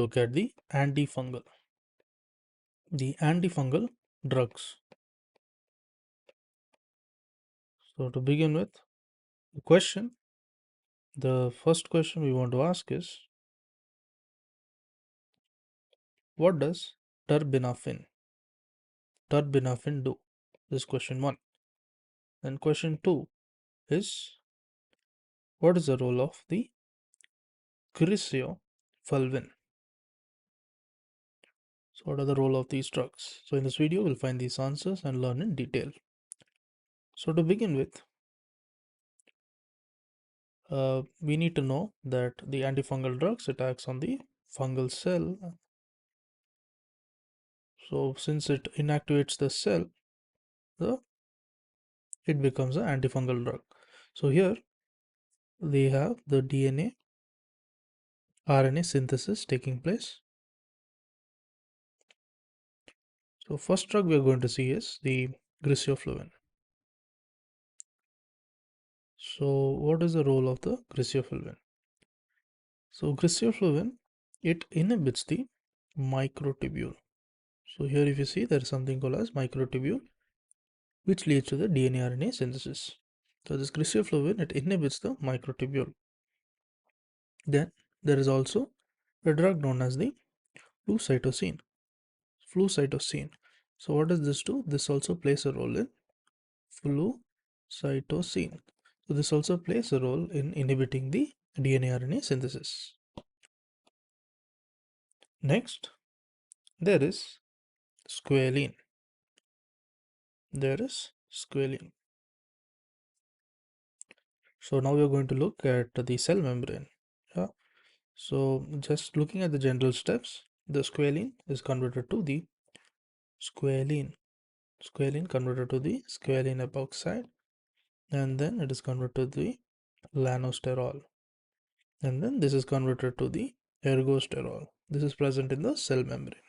look at the antifungal drugs. So to begin with, the first question we want to ask is, what does terbinafine do? This is question 1. Then question 2 is, what is the role of the cryptofulvin? So what are the role of these drugs? So in this video, we'll find these answers and learn in detail. So to begin with, we need to know that the antifungal drugs attacks on the fungal cell. So since it inactivates the cell, it becomes an antifungal drug. So here they have the DNA RNA synthesis taking place. So first drug we are going to see is the cryptofulvin. So what is the role of the cryptofulvin? So cryptofulvin, it inhibits the microtubule. So here if you see, there is something called as microtubule, which leads to the DNA RNA synthesis. So this cryptofulvin, it inhibits the microtubule. Then there is also a drug known as the flucytosine. So what does this do? This also plays a role in flucytosine. So this also plays a role in inhibiting the DNA RNA synthesis. Next, there is squalene. So now we are going to look at the cell membrane. Yeah. So just looking at the general steps, the squalene is converted to the squalene converted to the squalene epoxide, and then it is converted to the lanosterol, and then this is converted to the ergosterol. This is present in the cell membrane.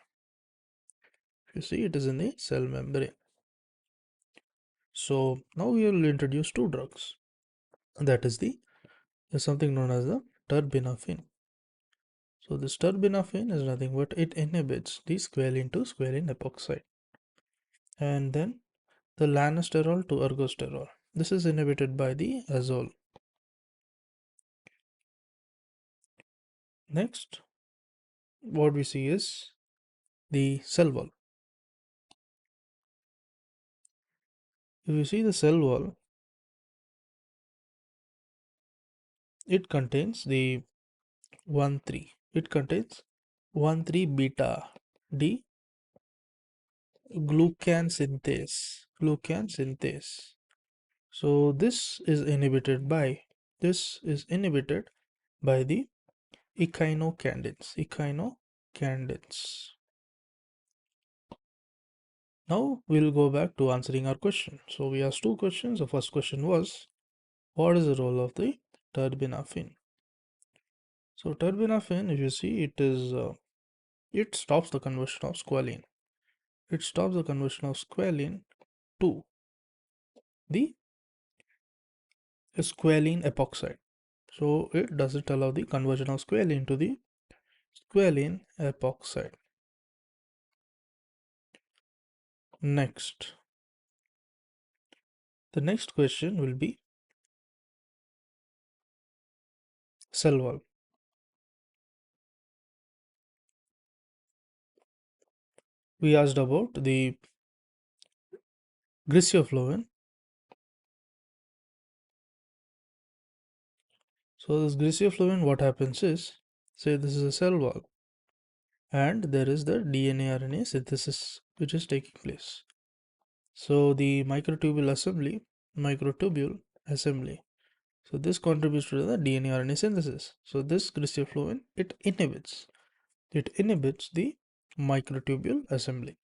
You see, it is in the cell membrane. So now we will introduce two drugs. That is something known as the terbinafine. So this terbinafine is nothing but it inhibits the squalene to squalene epoxide, and then the lanosterol to ergosterol. This is inhibited by the azole. Next, what we see is the cell wall. If you see the cell wall, it contains the 1,3. It contains 1,3 beta D glucan synthase. So this is inhibited by the echinocandins. Now we'll go back to answering our question. So we asked two questions. The first question was, what is the role of the terbinafine? So terbinafine, if you see, it stops the conversion of squalene. It stops the conversion of squalene to the squalene epoxide. So it doesn't allow the conversion of squalene to the squalene epoxide. Next, the next question will be cell wall. We asked about the cryptofulvin. So this cryptofulvin, what happens is, say this is a cell wall, and there is the DNA RNA synthesis which is taking place. So the microtubule assembly. So this contributes to the DNA RNA synthesis. So this cryptofulvin, it inhibits the microtubule assembly.